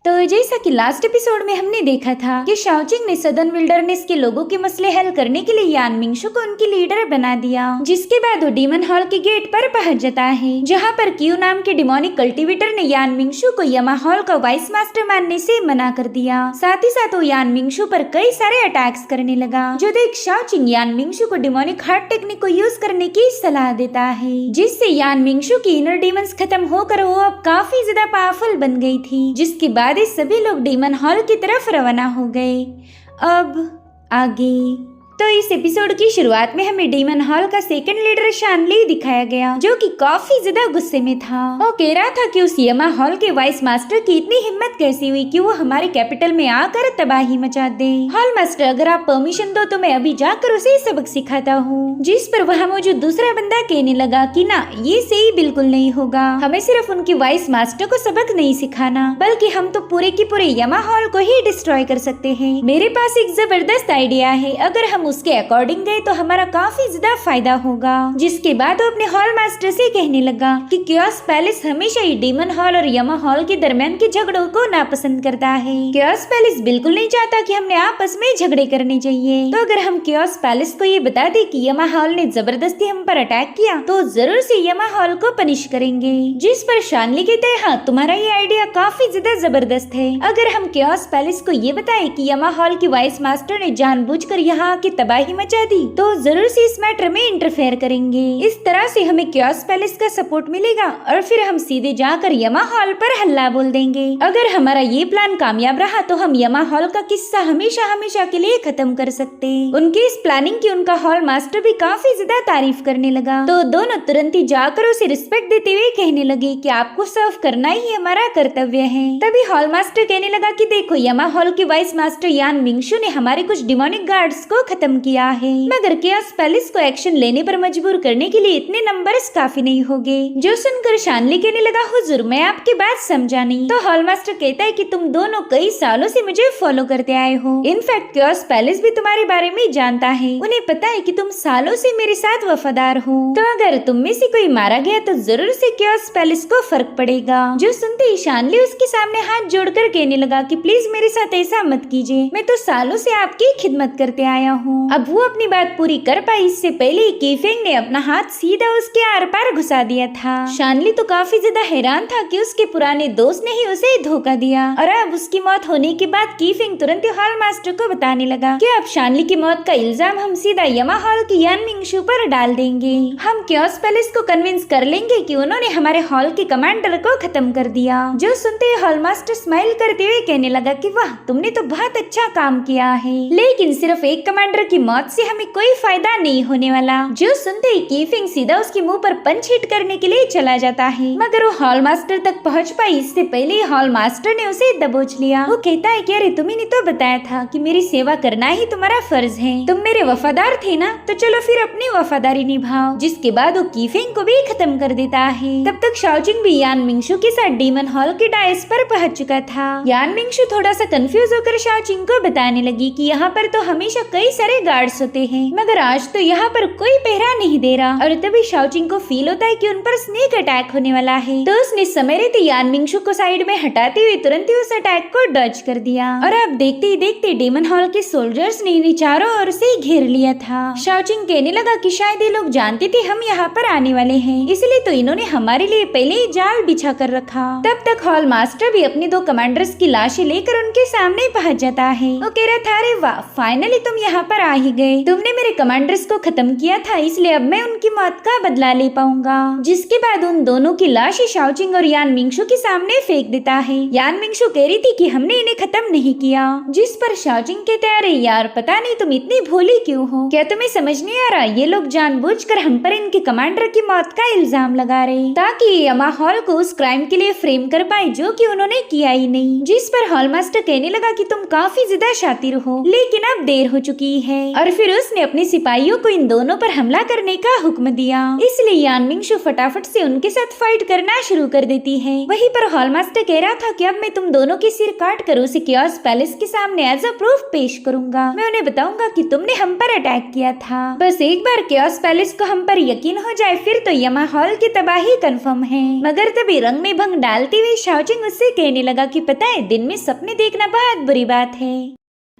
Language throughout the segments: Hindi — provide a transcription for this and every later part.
तो जैसा कि लास्ट एपिसोड में हमने देखा था कि शाओचिंग ने सदर्न विल्डरनेस के लोगों के मसले हल करने के लिए यान मिंगशु को उनकी लीडर बना दिया, जिसके बाद वो डीमन हॉल के गेट पर पहुंच जाता है, जहां पर क्यू नाम के डिमोनिक कल्टीवेटर ने यान मिंगशु को यमा हॉल का वाइस मास्टर मानने से मना कर दिया। साथ ही साथ वो यान मिंगशु पर कई सारे अटैक्स करने लगा, जो देख शाओचिंग यान मिंगशु को डिमोनिक हार्ट टेक्निक को यूज करने की सलाह देता है, जिससे यान मिंगशु की इनर डीमंस खत्म होकर वो अब काफी ज्यादा पावरफुल बन गई थी। जिसके बाद सभी लोग डीमन हॉल की तरफ रवाना हो गए। अब आगे तो इस एपिसोड की शुरुआत में हमें डीमन हॉल का सेकंड लीडर शानली दिखाया गया, जो कि काफी ज्यादा गुस्से में था। वो कह रहा था कि उस यमा हॉल के वाइस मास्टर की इतनी हिम्मत कैसी हुई कि वो हमारे कैपिटल में आकर तबाही मचा दे। हॉल मास्टर, अगर आप परमिशन दो तो मैं अभी जाकर उसे सबक सिखाता हूँ। जिस पर वहाँ मौजूद दूसरा बंदा कहने लगा कि ना, ये सही बिल्कुल नहीं होगा, हमें सिर्फ उनके वाइस मास्टर को सबक नहीं सिखाना, बल्कि हम तो पूरे के पूरे यमा हॉल को ही डिस्ट्रॉय कर सकते हैं। मेरे पास एक जबरदस्त आइडिया है, अगर हम उसके अकॉर्डिंग गए तो हमारा काफी ज्यादा फायदा होगा। जिसके बाद वो अपने हॉल मास्टर से कहने लगा कि क्योस पैलेस हमेशा ही डीमन हॉल और यमा हॉल के दरमियान के झगड़ों को नापसंद करता है। क्योस पैलेस बिल्कुल नहीं चाहता कि हमने आपस में झगड़े करने चाहिए। तो अगर हम क्योस पैलेस को ये बता दे कि यमा हॉल ने जबरदस्ती हम पर अटैक किया तो जरूर से यमा हॉल को पनिश करेंगे। जिस पर शानली कहते हैं, हाँ तुम्हारा ये आइडिया काफी ज्यादा जबरदस्त है। अगर हम क्योस पैलेस को ये बताए कि यमा हॉल की वाइस मास्टर ने जानबूझकर यहाँ की तबाही मचा दी तो जरूर से इस मैटर में इंटरफेयर करेंगे। इस तरह से हमें क्योस पैलेस का सपोर्ट मिलेगा और फिर हम सीधे जाकर यमा हॉल पर हल्ला बोल देंगे। अगर हमारा ये प्लान कामयाब रहा तो हम यमा हॉल का किस्सा हमेशा हमेशा के लिए खत्म कर सकते। उनके इस प्लानिंग की उनका हॉल मास्टर भी काफी ज्यादा तारीफ करने लगा। तो दोनों तुरंत ही जाकर उसे रिस्पेक्ट देते हुए कहने लगे कि आपको सर्व करना ही हमारा कर्तव्य है। तभी हॉल मास्टर कहने लगा कि देखो, यमा हॉल के वाइस मास्टर यान मिंगशु ने हमारे कुछ डिमोनिक गार्ड्स को खत्म किया है, मगर क्योस पैलेस को एक्शन लेने पर मजबूर करने के लिए इतने नंबर्स काफी नहीं होंगे। जो सुनकर शानली कहने लगा, हुजूर मैं आपकी बात समझा नहीं। तो हॉल मास्टर कहता है कि तुम दोनों कई सालों से मुझे फॉलो करते आए हो, इनफैक्ट क्योस पैलेस भी तुम्हारे बारे में जानता है, उन्हें पता है कि तुम सालों से मेरे साथ वफादार हो। तो अगर तुम में से कोई मारा गया तो जरूर से क्योस पैलेस को फर्क पड़ेगा। जो सुनते ही शानली उसके सामने हाथ जोड़कर कहने लगा कि प्लीज मेरे साथ ऐसा मत कीजिए, मैं तो सालों से आपकी खिदमत करते आया हूँ। अब वो अपनी बात पूरी कर पाई इससे पहले ही कीफेंग ने अपना हाथ सीधा उसके आर पार घुसा दिया था। शानली तो काफी ज्यादा हैरान था कि उसके पुराने दोस्त ने ही उसे धोखा दिया, और अब उसकी मौत होने के बाद कीफेंग तुरंत ही हॉल मास्टर को बताने लगा कि अब शानली की मौत का इल्जाम हम सीधा यमा हॉल की यान मिंगशु पर डाल देंगे। हम क्योस पैलेस को कन्विंस कर लेंगे कि उन्होंने हमारे हॉल के कमांडर को खत्म कर दिया। जो सुनते ही हॉल मास्टर स्माइल करते हुए कहने लगा कि वाह, तुमने तो बहुत अच्छा काम किया है, लेकिन सिर्फ एक कमांडर की मौत से हमें कोई फायदा नहीं होने वाला। जो सुनते ही कीफिंग सीधा उसके मुंह पर पंच हिट करने के लिए चला जाता है, मगर वो हॉल मास्टर तक पहुंच पाई इससे पहले हॉल मास्टर ने उसे दबोच लिया। वो कहता है कि अरे तुम्ही ने तो बताया था कि मेरी सेवा करना ही तुम्हारा फर्ज है, तुम मेरे वफादार थे ना, तो चलो फिर अपनी वफादारी निभाओ। जिसके बाद वो कीफिंग को भी खत्म कर देता है। तब तक शाओचिंग भी यान मिंगशु के साथ डीमन हॉल के डायस पर पहुंच चुका था। यान मिंगशु थोड़ा सा कंफ्यूज होकर शाओचिंग को बताने लगी कि यहाँ पर तो हमेशा कई सारे गार्ड्स होते हैं, मगर आज तो यहाँ पर कोई पहरा नहीं दे रहा। और तभी शाओचिंग को फील होता है कि उन पर स्नेक अटैक होने वाला है, तो उसने समय रहते यान मिंगशु को साइड में हटाते हुए तुरंत ही उस अटैक को डॉज कर दिया। और अब देखते ही देखते डीमन हॉल के सोल्जर्स ने इन्हें चारों ओर से घेर लिया था। शाओचिंग कहने लगा कि शायद ये लोग जानते थे हम यहाँ पर आने वाले हैं, इसलिए तो इन्होंने हमारे लिए पहले ही जाल बिछा कर रखा। तब तक हॉल मास्टर भी अपने दो कमांडर्स की लाशें लेकर उनके सामने पहुंच जाता है। वो कह रहा था, अरे वाह, फाइनली तुम यहाँ पर आ ही गए। तुमने मेरे कमांडर्स को खत्म किया था, इसलिए अब मैं उनकी मौत का बदला ले पाऊंगा। जिसके बाद उन दोनों की लाशें शाओचिंग और यान मिंगशु के सामने फेंक देता है। यान मिंगशु कह रही थी कि हमने इन्हें खत्म नहीं किया। जिस पर शाओचिंग कहते हैं, अरे यार पता नहीं तुम इतनी भोली क्यों हो, क्या तुम्हें समझ नहीं आ रहा, ये लोग जानबूझकर हम पर इनके कमांडर की मौत का इल्जाम लगा रहे ताकि यमा हॉल को उस क्राइम के लिए फ्रेम कर पाए जो कि उन्होंने किया ही नहीं। जिस पर हॉल मास्टर कहने लगा कि तुम काफी ज्यादा शातिर हो, लेकिन अब देर हो चुकी है और फिर उसने अपने सिपाहियों को इन दोनों पर हमला करने का हुक्म दिया। इसलिए यान मिंगशु फटाफट से उनके साथ फाइट करना शुरू कर देती है। वहीं पर हॉल मास्टर कह रहा था कि अब मैं तुम दोनों के सिर काट कर उसे कियोस पैलेस के सामने एज अ प्रूफ पेश करूंगा। मैं उन्हें बताऊंगा कि तुमने हम पर अटैक किया था। बस एक बार कियोस पैलेस को हम पर यकीन हो जाए फिर तो यमा हॉल की तबाही कंफर्म है। मगर तभी रंग में भंग डालते हुए शाओजिंग उससे कहने लगा कि पता है दिन में सपने देखना बहुत बुरी बात है।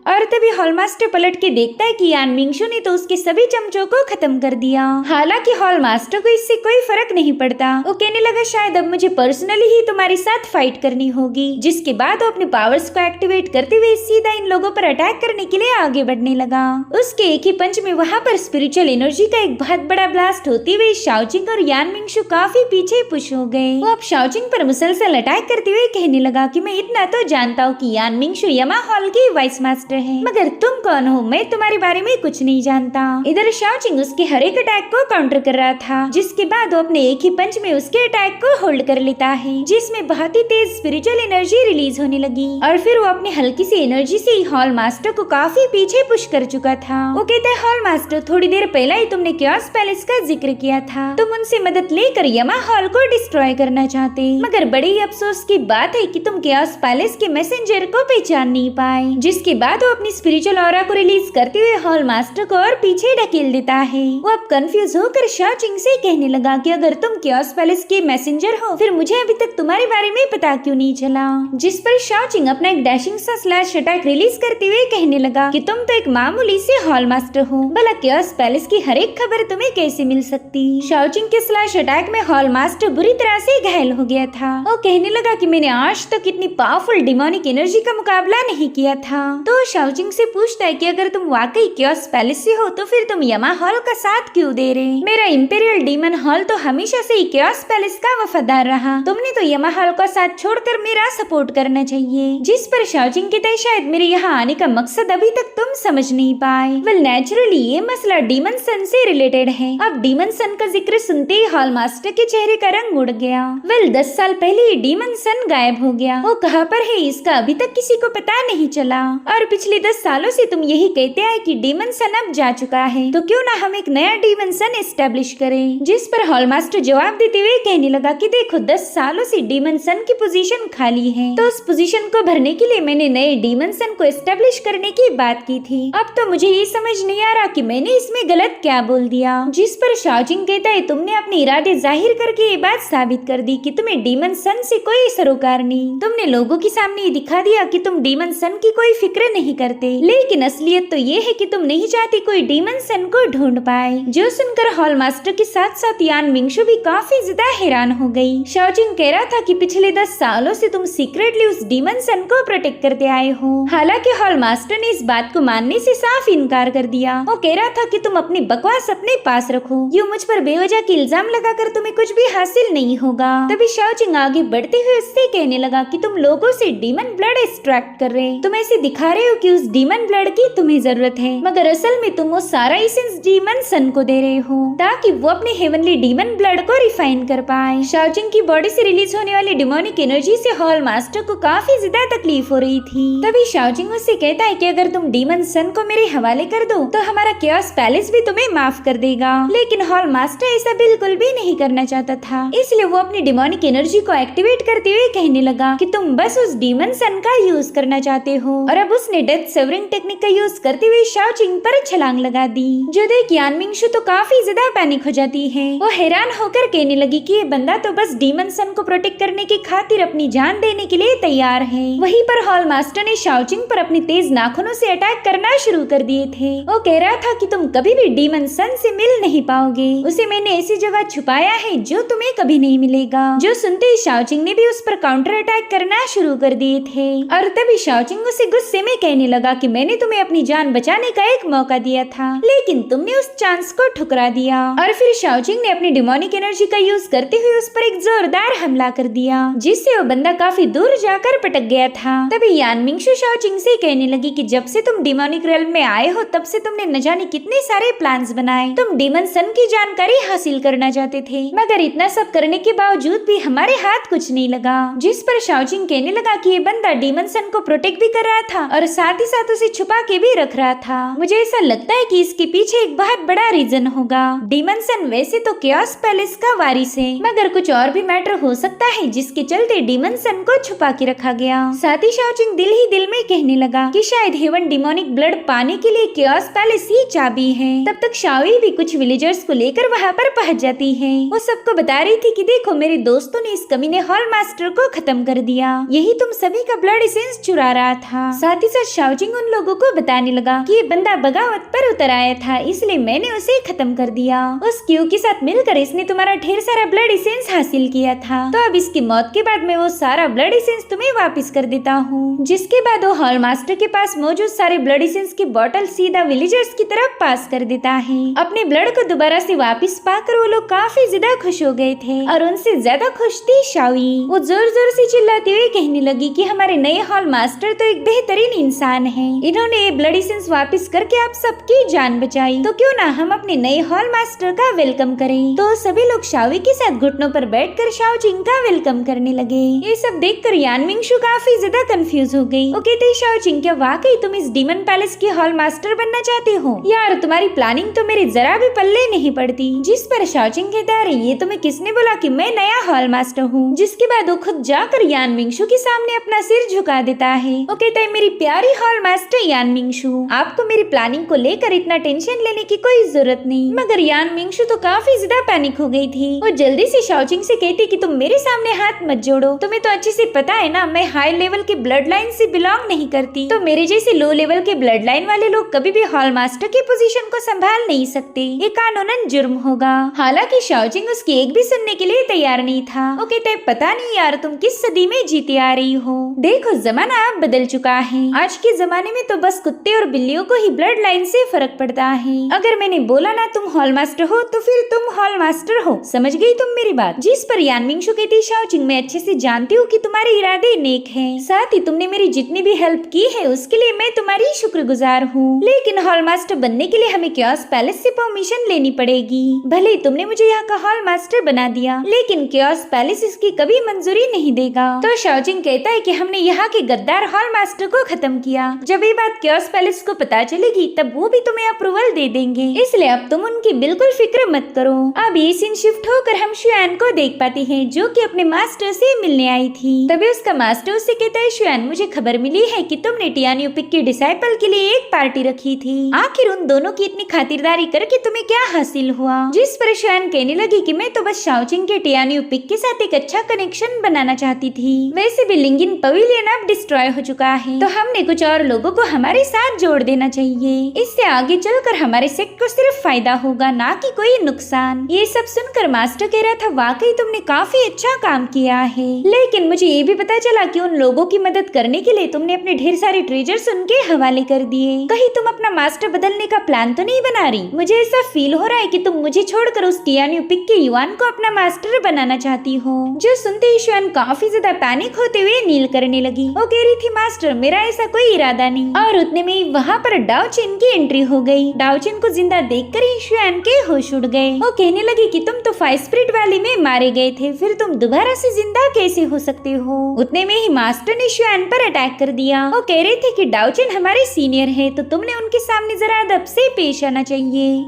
और तभी हॉल मास्टर पलट के देखता है कि यान मिंगशु ने तो उसके सभी चमचों को खत्म कर दिया। हालांकि हॉल मास्टर को इससे कोई फर्क नहीं पड़ता। वो कहने लगा शायद अब मुझे पर्सनली ही तुम्हारे साथ फाइट करनी होगी। जिसके बाद वो अपने पावर्स को एक्टिवेट करते हुए सीधा इन लोगों पर अटैक करने के लिए आगे बढ़ने लगा। उसके एक ही पंच में वहाँ पर स्पिरिचुअल एनर्जी का एक बहुत बड़ा ब्लास्ट होते हुए शाओजिंग और यान मिंगशु काफी पीछे पुश हो गए। वो अब शाओजिंग पर मुसलसल अटैक करते हुए कहने लगा कि मैं इतना तो जानता हूँ कि यान मिंगशु यमा हॉल की वाइस मास्टर है, मगर तुम कौन हो? मैं तुम्हारे बारे में कुछ नहीं जानता। इधर शाओजिंग उसके हर एक अटैक को काउंटर कर रहा था, जिसके बाद वो अपने एक ही पंच में उसके अटैक को होल्ड कर लेता है, जिसमें बहुत ही तेज स्पिरिचुअल एनर्जी रिलीज होने लगी। और फिर वो अपनी हल्की सी एनर्जी से हॉल मास्टर को काफी पीछे पुश कर चुका था। वो कहता है हॉल मास्टर थोड़ी देर पहले ही तुमने कियोस पैलेस का जिक्र किया था। तुम उनसे मदद लेकर यमा हॉल को डिस्ट्रॉय करना चाहते, मगर बड़े ही अफसोस की बात है कि तुम कियोस पैलेस के मैसेंजर को पहचान नहीं पाए। जिसके बाद वो अपनी स्पिरिचुअल ऑरा को रिलीज करते हुए हॉल मास्टर को और पीछे ढकेल देता है। वो अब कंफ्यूज होकर शाओजिंग से कहने लगा कि अगर तुम कियोस पैलेस के मैसेंजर हो फिर मुझे अभी तक तुम्हारे बारे में पता क्यों नहीं चला। जिस पर शाओजिंग अपना एक डैशिंग सा स्लैश अटैक रिलीज करते हुए कहने लगा कि तुम तो एक मामूली से हॉल मास्टर हो, भला कियोस पैलेस की हर एक खबर तुम्हें कैसे मिल सकती। शाओजिंग के स्लैश अटैक में हॉल मास्टर बुरी तरह से घायल हो गया था। वो कहने लगा कि मैंने आज तक इतनी पावरफुल डिमोनिक एनर्जी का मुकाबला नहीं किया था। तो शाओजिंग से पूछता है कि अगर तुम वाकई कियोस पैलेस से हो तो फिर तुम यमा हॉल का साथ क्यों दे रहे? मेरा इंपीरियल डीमन हॉल तो हमेशा से ही कियोस पैलेस का वफादार रहा। तुमने तो यमा हॉल का साथ छोड़कर मेरा सपोर्ट करना चाहिए। जिस पर शाओजिंग कहता है शायद मेरे यहाँ आने का मकसद अभी तक तुम समझ नहीं पाए। वेल नेचुरली ये मसला डीमन सन से रिलेटेड है। अब डीमन सन का जिक्र सुनते ही हॉल मास्टर के चेहरे का रंग उड़ गया। वेल 10 साल पहले ही डीमन सन गायब हो गया। वो कहाँ पर है इसका अभी तक किसी को पता नहीं चला। और पिछले 10 सालों से तुम यही कहते हैं कि डीमन सन अब जा चुका है, तो क्यों ना हम एक नया डीमन सन एस्टेब्लिश करें। जिस पर हॉल मास्टर जवाब देते हुए कहने लगा कि देखो 10 सालों से डीमन सन की पोजीशन खाली है, तो उस पोजीशन को भरने के लिए मैंने नए डीमन सन को एस्टेब्लिश करने की बात की थी। अब तो मुझे ये समझ नहीं आ रहा कि मैंने इसमें गलत क्या बोल दिया। जिस पर शाओजिंग कहता है तुमने अपने इरादे जाहिर करके ये बात साबित कर दी कि तुम्हें डीमन सन से कोई सरोकार नहीं। तुमने लोगों के सामने ये दिखा दिया कि तुम डीमन सन की कोई फिक्र नहीं करते, लेकिन असलियत तो ये है कि तुम नहीं चाहते कोई डीमन सन को ढूंढ पाए। जो सुनकर हॉल मास्टर के साथ साथ यान मिंगशु भी काफी ज्यादा हैरान हो गई। शाओजिंग कह रहा था कि पिछले 10 सालों से तुम सीक्रेटली उस डीमन सन को प्रोटेक्ट करते आए हो। हालांकि हॉल मास्टर ने इस बात को मानने से साफ इनकार कर दिया। वो कह रहा था कि तुम अपनी बकवास अपने पास रखो, यूँ मुझ पर बेवजह के इल्जाम लगाकर तुम्हें कुछ भी हासिल नहीं होगा। तभी शाओजिंग आगे बढ़ते हुए उससे कहने लगा कि तुम लोगों से डीमन ब्लड एक्सट्रैक्ट कर रहे, तुम ऐसे दिखा रहे हो कि उस डीमन ब्लड की तुम्हें जरूरत है, मगर असल में तुम वो सारा एसेंस डीमन सन को दे रहे हो ताकि वो अपने हेवनली डीमन ब्लड को रिफाइन कर पाए। शाओजिंग की बॉडी से रिलीज होने वाली डिमोनिक एनर्जी से हॉल मास्टर को काफी ज्यादा तकलीफ हो रही थी। तभी शाओजिंग उससे कहता है कि अगर तुम डीमन सन को मेरे हवाले कर दो तो हमारा कियोस पैलेस भी तुम्हें माफ कर देगा। लेकिन हॉल मास्टर ऐसा बिल्कुल भी नहीं करना चाहता था, इसलिए वो अपनी डिमोनिक एनर्जी को एक्टिवेट करते हुए कहने लगा कि तुम बस उस डीमन सन का यूज करना चाहते हो। और अब उसने डेथ सेवरिंग टेक्निक का यूज करते हुए शाओजिंग पर छलांग लगा दी। जो देख यान मिंगशु तो काफी ज्यादा पैनिक हो जाती है। वो हैरान होकर कहने लगी कि ये बंदा तो बस डीमन सन को प्रोटेक्ट करने की खातिर अपनी जान देने के लिए तैयार है। वहीं पर हॉल मास्टर ने शाओजिंग पर अपनी तेज नाखूनों से अटैक करना शुरू कर दिए थे। वो कह रहा था कि तुम कभी भी डीमन सन से मिल नहीं पाओगे, उसे मैंने ऐसी जगह छुपाया है जो तुम्हें कभी नहीं मिलेगा। जो सुनते ही शाओजिंग ने भी उस पर काउंटर अटैक करना शुरू कर दिए थे। और तभी शाओजिंग उसे गुस्से में कहने लगा कि मैंने तुम्हें अपनी जान बचाने का एक मौका दिया था, लेकिन तुमने उस चांस को ठुकरा दिया। और फिर शाओजिंग ने अपनी डिमोनिक एनर्जी का यूज करते हुए उस पर एक जोरदार हमला कर दिया, जिससे वो बंदा काफी दूर जाकर पटक गया था। तभी यान मिंगशु शाओजिंग से कहने लगी कि जब से तुम डिमोनिक रेल्म में आए हो तब से तुमने न जाने कितने सारे प्लान्स बनाए। तुम डीमन सन की जानकारी हासिल करना चाहते थे, मगर इतना सब करने के बावजूद भी हमारे हाथ कुछ नहीं लगा। जिस पर शाओजिंग कहने लगा कि ये बंदा डीमन सन को प्रोटेक्ट भी कर रहा था और साथ साथ ही साथ उसे छुपा के भी रख रहा था। मुझे ऐसा लगता है कि इसके पीछे एक बहुत बड़ा रीजन होगा। डीमन सन वैसे तो केओस पैलेस का वारिस है, मगर कुछ और भी मैटर हो सकता है जिसके चलते डीमन सन को छुपा के रखा गया। साथ ही शाओचिंग दिल ही दिल में कहने लगा कि शायद हेवन डिमोनिक ब्लड पाने के लिए केओस पैलेस ही चाबी है। तब तक शाओई भी कुछ विलेजर्स को लेकर वहाँ पर पहुँच जाती है। वो सबको बता रही थी कि देखो मेरे दोस्तों ने इस कमीने हॉल मास्टर को खत्म कर दिया, यही तुम सभी का ब्लड एसेंस चुरा रहा था। साथ ही साथ शाओचिंग उन लोगों को बताने लगा कि ये बंदा बगावत पर उतर आया था, इसलिए मैंने उसे खत्म कर दिया। उस क्यू के साथ मिलकर इसने तुम्हारा ढेर सारा ब्लड एसेंस हासिल किया था, तो अब इसकी मौत के बाद मैं वो सारा ब्लड एसेंस तुम्हें वापस कर देता हूँ। जिसके बाद वो हॉल मास्टर के पास मौजूद सारे ब्लड एसेंस की बोतल सीधा विलेजर्स की तरफ पास कर देता है। अपने ब्लड को दोबारा से वापस पाकर वो लोग काफी ज्यादा खुश हो गए थे और उनसे ज्यादा खुश थी शाओई। वो जोर जोर से चिल्लाते हुए कहने लगी कि हमारे नए हॉल मास्टर तो एक बेहतरीन इंसान है, इन्होंने ये ब्लड एसेंस वापस करके आप सबकी जान बचाई, तो क्यों ना हम अपने नए हॉल मास्टर का वेलकम करें। तो सभी लोग शाओई के साथ घुटनों पर बैठकर शाओचिंग का वेलकम करने लगे। ये सब देखकर यान मिंगशु काफी ज्यादा कंफ्यूज हो गई। वो कहते शाओचिंग क्या वाकई तुम इस डीमन पैलेस की हॉल मास्टर बनना चाहते हो? यार तुम्हारी प्लानिंग तो मेरे जरा भी पल्ले नहीं पड़ती। जिस पर शाओचिंग कहता है ये तुम्हें किसने बोला कि मैं नया हॉल मास्टर हूँ? जिसके बाद वो खुद जाकर यान मिंगशु के सामने अपना सिर झुका देता है। वो कहता है मेरी प्यारी हॉल मास्टर यान मिंगशु, आपको मेरी प्लानिंग को लेकर इतना टेंशन लेने की कोई जरूरत नहीं। मगर यान मिंगशु तो काफी ज्यादा पैनिक हो गई थी। वो जल्दी से शाओचिंग से कहती कि तुम मेरे सामने हाथ मत जोड़ो, तुम्हें तो अच्छे से पता है ना मैं हाई लेवल के ब्लड लाइन से बिलोंग नहीं करती, तो मेरे जैसे लो लेवल के ब्लड लाइन वाले लोग कभी भी हॉल मास्टर की पोजीशन को संभाल नहीं सकते, ये कानूनन जुर्म होगा। हालांकि शाओचिंग उसकी एक भी सुनने के लिए तैयार नहीं था। वो कहते पता नहीं यार तुम किस सदी में जीती आ रही हो, देखो जमाना अब बदल चुका है। आज के जमाने में तो बस कुत्ते और बिल्लियों को ही ब्लड लाइन से फर्क पड़ता है। अगर मैंने बोला ना तुम हॉल मास्टर हो तो फिर तुम हॉल मास्टर हो, समझ गई तुम मेरी बात? जिस पर यान मिंगशु कहती शाओचिंग मैं अच्छे से जानती हूँ कि तुम्हारे इरादे नेक हैं, साथ ही तुमने मेरी जितनी भी हेल्प की है उसके लिए मैं तुम्हारी शुक्रगुजार हूँ, लेकिन हॉल मास्टर बनने के लिए हमें केओस पैलेस से परमिशन लेनी पड़ेगी। भले तुमने मुझे यहाँ का हॉल मास्टर बना दिया, लेकिन केओस पैलेस इसकी कभी मंजूरी नहीं देगा। तो शाओचिंग कहता है कि हमने यहाँ के गद्दार हॉल मास्टर को खत्म किया, जब ये बात केओस पैलेस को पता चलेगी तब वो भी तुम्हें अप्रूवल दे देंगे, इसलिए अब तुम उनकी बिल्कुल फिक्र मत करो। अब ये सीन शिफ्ट होकर हम शुआन को देख पाते हैं जो कि अपने मास्टर से मिलने आई थी। तभी उसका मास्टर उससे कहता है शुआन मुझे खबर मिली है कि तुमने टियान पिक के डिसाइपल के लिए एक पार्टी रखी थी, आखिर उन दोनों की इतनी खातिरदारी करके तुम्हें क्या हासिल हुआ? जिस पर शुआन कहने लगी कि मैं तो बस शाओचिंग के टियान पिक के साथ एक अच्छा कनेक्शन बनाना चाहती थी, वैसे भी लिंगिन पवेलियन अब डिस्ट्रॉय हो चुका है, तो हमने कुछ और लोगों को हमारे साथ जोड़ देना चाहिए, इससे आगे चलकर हमारे सेक्ट को सिर्फ फायदा होगा ना कि कोई नुकसान। ये सब सुनकर मास्टर कह रहा था वाकई तुमने काफी अच्छा काम किया है, लेकिन मुझे ये भी पता चला कि उन लोगों की मदद करने के लिए तुमने अपने ढेर सारे ट्रेजर्स उनके हवाले कर दिए, कहीं तुम अपना मास्टर बदलने का प्लान तो नहीं बना रही? मुझे ऐसा फील हो रहा है कि तुम मुझे छोड़कर उस टियान पिक के युवान को अपना मास्टर बनाना चाहती हो। जो सुनते ही शुआन काफी ज्यादा पैनिक होते हुए नील करने लगी। वो कह रही थी मास्टर मेरा ऐसा कोई इरादा नहीं, और उतने में वहाँ पर डाओचिन की एंट्री हो गई। डाओचिन को जिंदा देखकर ही शुआन के होश उड़ गए। वो कहने लगी कि तुम तो फायर स्पिरिट वैली में मारे गए थे, फिर तुम दोबारा से जिंदा कैसे हो सकते हो? उतने में ही मास्टर ने शुआन पर अटैक कर दिया। वो कह रहे थे कि डाओचिन हमारे सीनियर है, तो तुमने उनके सामने जरा अदब से पेश आना चाहिए।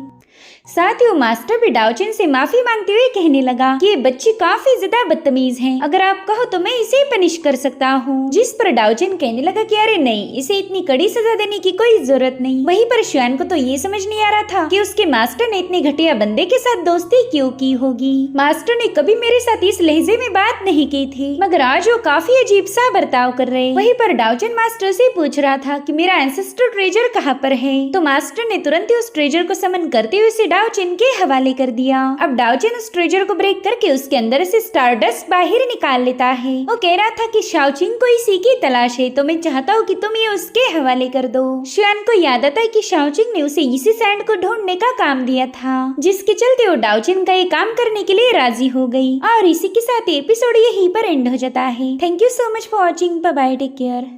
साथ ही वो मास्टर भी डाओचिन से माफी मांगते हुए कहने लगा कि ये बच्ची काफी ज्यादा बदतमीज है, अगर आप कहो तो मैं इसे पनिश कर सकता हूँ। जिस पर डाओचिन कहने लगा कि अरे नहीं, इसे इतनी कड़ी सजा देने की कोई जरूरत नहीं। वहीं पर शुआन को तो ये समझ नहीं आ रहा था कि उसके मास्टर ने इतने घटिया बंदे के साथ दोस्ती क्यों की होगी। मास्टर ने कभी मेरे साथ इस लहजे में बात नहीं की थी, मगर आज वो काफी अजीब सा बर्ताव कर रहे। वहीं पर डाओचिन मास्टर से पूछ रहा था कि मेरा एंसेस्टर ट्रेजर कहाँ पर है, तो मास्टर ने तुरंत ही उस ट्रेजर को समन करते हुए उसे डाओचिन के हवाले कर दिया। अब डाओचिन उस ट्रेजर को ब्रेक करके उसके अंदर से स्टारडस्ट बाहर निकाल लेता है। वो कह रहा था कि शाओचिंग को इसी की तलाश है, तो मैं चाहता हूँ कि तुम ये उसके हवाले कर दो। शुआन को याद आता है कि शाओचिंग ने उसे इसी सैंड को ढूंढने का काम दिया था, जिसके चलते वो डाओचिन का ये काम करने के लिए राजी हो गई। और इसी के साथ एपिसोड यहीं पर एंड हो जाता है। Thank you so much for watching. Bye bye, take care.